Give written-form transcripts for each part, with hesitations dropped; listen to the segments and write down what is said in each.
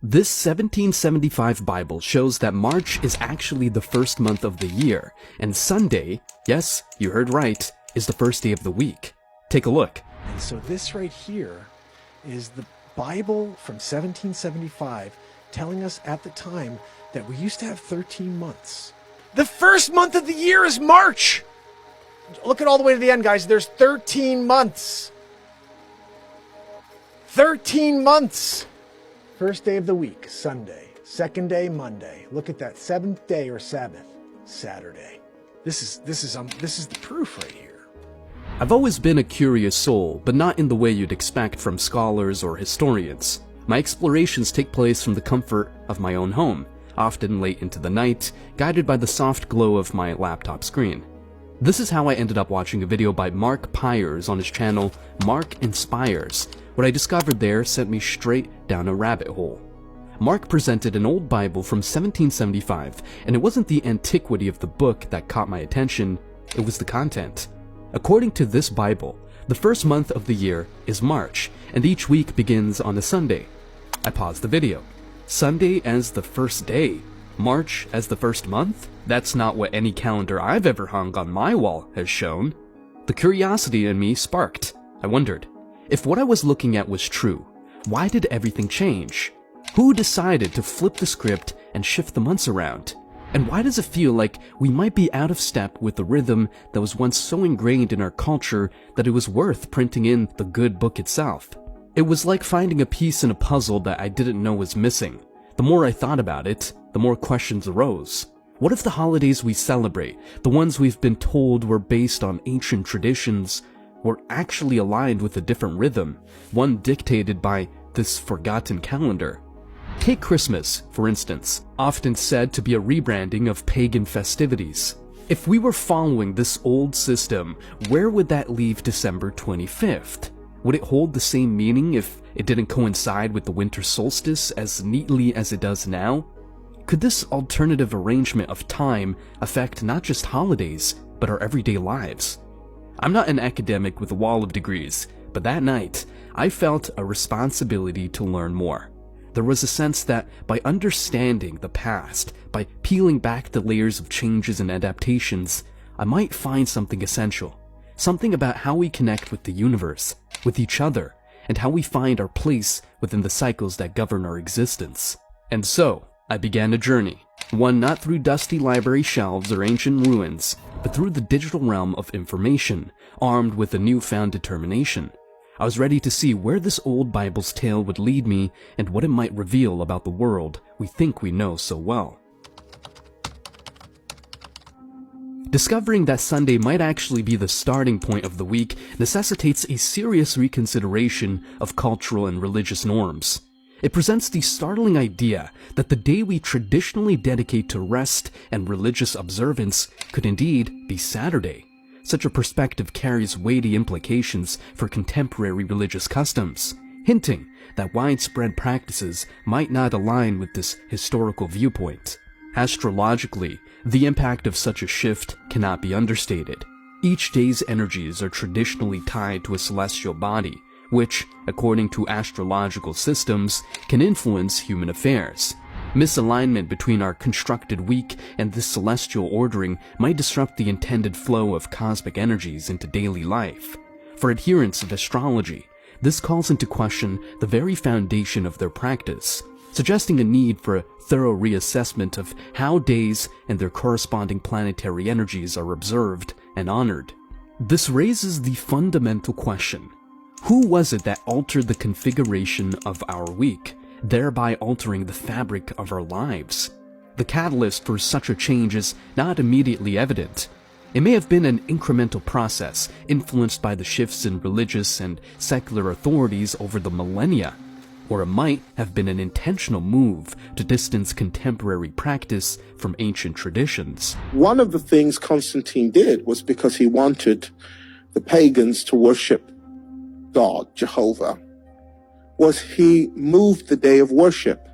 This 1775 Bible shows that March is actually the first month of the year, and Sunday, yes, you heard right, is the first day of the week. Take a look. And so this right here is the Bible from 1775 telling us at the time that we used to have 13 months. The first month of the year is March! Look at all the way to the end, guys. There's 13 months. 13 months! First day of the week, Sunday. Second day, Monday. Look at that. Seventh day or Sabbath, Saturday. This is the proof right here. I've always been a curious soul, but not in the way you'd expect from scholars or historians. My explorations take place from the comfort of my own home, often late into the night, guided by the soft glow of my laptop screen. This is how I ended up watching a video by Mark Pyers on his channel, Mark Inspires. What I discovered there sent me straight down a rabbit hole. Mark presented an old Bible from 1775, and it wasn't the antiquity of the book that caught my attention, it was the content. According to this Bible, the first month of the year is March, and each week begins on a Sunday. I paused the video. Sunday as the first day? March as the first month? That's not what any calendar I've ever hung on my wall has shown. The curiosity in me sparked. I wondered, if what I was looking at was true, why did everything change? Who decided to flip the script and shift the months around? And why does it feel like we might be out of step with the rhythm that was once so ingrained in our culture that it was worth printing in the good book itself? It was like finding a piece in a puzzle that I didn't know was missing. The more I thought about it, the more questions arose. What if the holidays we celebrate, the ones we've been told were based on ancient traditions, were actually aligned with a different rhythm, one dictated by this forgotten calendar? Take Christmas, for instance, often said to be a rebranding of pagan festivities. If we were following this old system, where would that leave December 25th? Would it hold the same meaning if it didn't coincide with the winter solstice as neatly as it does now? Could this alternative arrangement of time affect not just holidays, but our everyday lives? I'm not an academic with a wall of degrees, but that night, I felt a responsibility to learn more. There was a sense that by understanding the past, by peeling back the layers of changes and adaptations, I might find something essential. Something about how we connect with the universe, with each other, and how we find our place within the cycles that govern our existence. And so, I began a journey, one not through dusty library shelves or ancient ruins, but through the digital realm of information, armed with a newfound determination. I was ready to see where this old Bible's tale would lead me and what it might reveal about the world we think we know so well. Discovering that Sunday might actually be the starting point of the week necessitates a serious reconsideration of cultural and religious norms. It presents the startling idea that the day we traditionally dedicate to rest and religious observance could indeed be Saturday. Such a perspective carries weighty implications for contemporary religious customs, hinting that widespread practices might not align with this historical viewpoint. Astrologically, the impact of such a shift cannot be understated. Each day's energies are traditionally tied to a celestial body, which, according to astrological systems, can influence human affairs. Misalignment between our constructed week and this celestial ordering might disrupt the intended flow of cosmic energies into daily life. For adherents of astrology, this calls into question the very foundation of their practice, suggesting a need for a thorough reassessment of how days and their corresponding planetary energies are observed and honored. This raises the fundamental question: who was it that altered the configuration of our week, thereby altering the fabric of our lives? The catalyst for such a change is not immediately evident. It may have been an incremental process influenced by the shifts in religious and secular authorities over the millennia, or it might have been an intentional move to distance contemporary practice from ancient traditions. One of the things Constantine did was because he wanted the pagans to worship God, Jehovah, was he moved the day of worship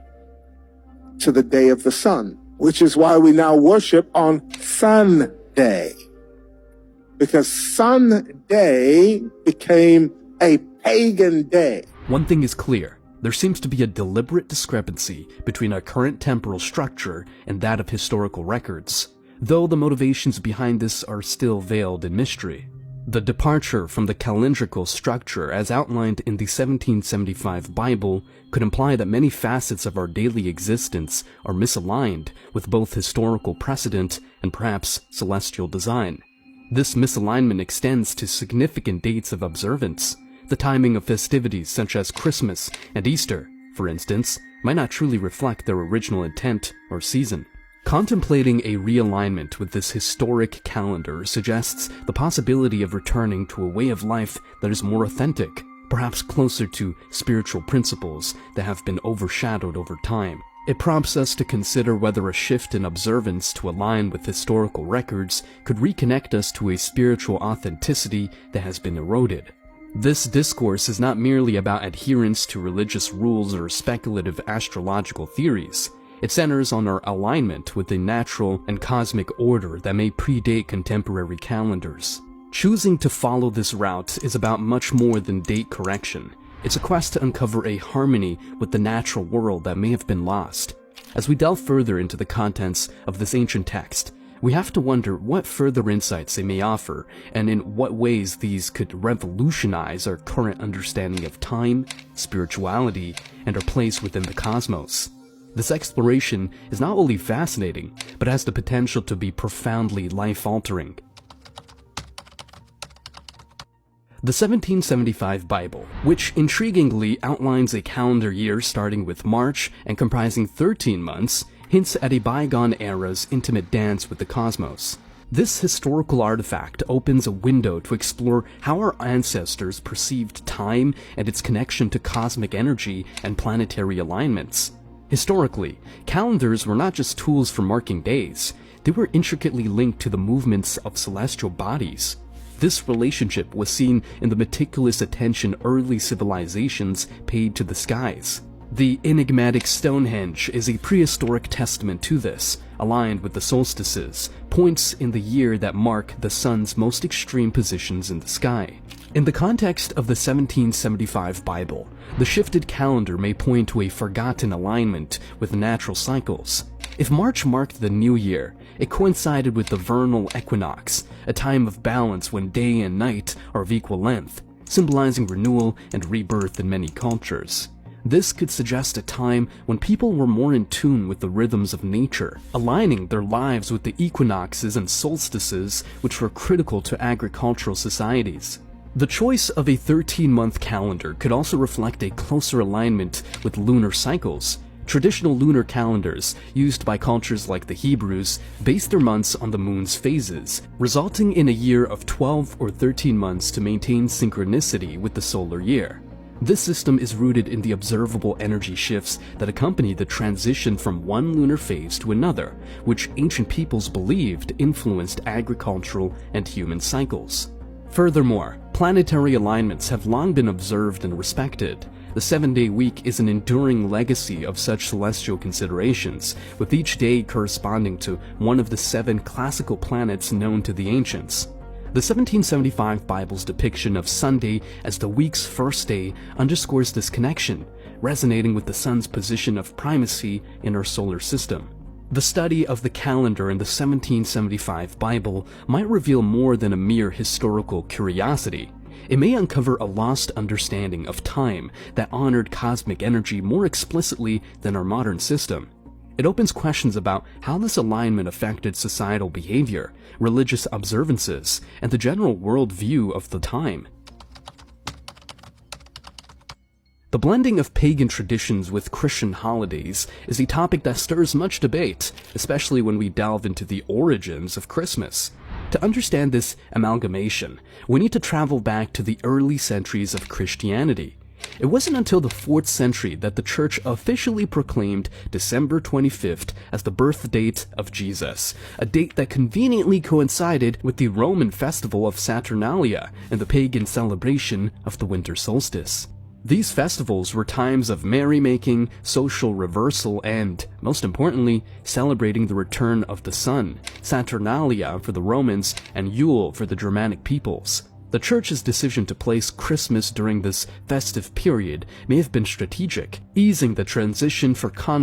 to the day of the sun, which is why we now worship on Sunday. Because Sunday became a pagan day. One thing is clear. There seems to be a deliberate discrepancy between our current temporal structure and that of historical records, though the motivations behind this are still veiled in mystery. The departure from the calendrical structure as outlined in the 1775 Bible could imply that many facets of our daily existence are misaligned with both historical precedent and perhaps celestial design. This misalignment extends to significant dates of observance. The timing of festivities such as Christmas and Easter, for instance, might not truly reflect their original intent or season. Contemplating a realignment with this historic calendar suggests the possibility of returning to a way of life that is more authentic, perhaps closer to spiritual principles that have been overshadowed over time. It prompts us to consider whether a shift in observance to align with historical records could reconnect us to a spiritual authenticity that has been eroded. This discourse is not merely about adherence to religious rules or speculative astrological theories. It centers on our alignment with the natural and cosmic order that may predate contemporary calendars. Choosing to follow this route is about much more than date correction. It's a quest to uncover a harmony with the natural world that may have been lost. As we delve further into the contents of this ancient text, we have to wonder what further insights they may offer and in what ways these could revolutionize our current understanding of time, spirituality, and our place within the cosmos. This exploration is not only fascinating, but has the potential to be profoundly life-altering. The 1775 Bible, which intriguingly outlines a calendar year starting with March and comprising 13 months, hints at a bygone era's intimate dance with the cosmos. This historical artifact opens a window to explore how our ancestors perceived time and its connection to cosmic energy and planetary alignments. Historically, calendars were not just tools for marking days, they were intricately linked to the movements of celestial bodies. This relationship was seen in the meticulous attention early civilizations paid to the skies. The enigmatic Stonehenge is a prehistoric testament to this, aligned with the solstices, points in the year that mark the sun's most extreme positions in the sky. In the context of the 1775 Bible, the shifted calendar may point to a forgotten alignment with natural cycles. If March marked the new year, it coincided with the vernal equinox, a time of balance when day and night are of equal length, symbolizing renewal and rebirth in many cultures. This could suggest a time when people were more in tune with the rhythms of nature, aligning their lives with the equinoxes and solstices which were critical to agricultural societies. The choice of a 13-month calendar could also reflect a closer alignment with lunar cycles. Traditional lunar calendars, used by cultures like the Hebrews, based their months on the moon's phases, resulting in a year of 12 or 13 months to maintain synchronicity with the solar year. This system is rooted in the observable energy shifts that accompany the transition from one lunar phase to another, which ancient peoples believed influenced agricultural and human cycles. Furthermore, planetary alignments have long been observed and respected. The 7-day week is an enduring legacy of such celestial considerations, with each day corresponding to one of the 7 classical planets known to the ancients. The 1775 Bible's depiction of Sunday as the week's first day underscores this connection, resonating with the sun's position of primacy in our solar system. The study of the calendar in the 1775 Bible might reveal more than a mere historical curiosity. It may uncover a lost understanding of time that honored cosmic energy more explicitly than our modern system. It opens questions about how this alignment affected societal behavior, religious observances, and the general worldview of the time. The blending of pagan traditions with Christian holidays is a topic that stirs much debate, especially when we delve into the origins of Christmas. To understand this amalgamation, we need to travel back to the early centuries of Christianity. It wasn't until the 4th century that the Church officially proclaimed December 25th as the birth date of Jesus, a date that conveniently coincided with the Roman festival of Saturnalia and the pagan celebration of the winter solstice. These festivals were times of merrymaking, social reversal, and, most importantly, celebrating the return of the sun, Saturnalia for the Romans and Yule for the Germanic peoples. The church's decision to place Christmas during this festive period may have been strategic, easing the transition for converts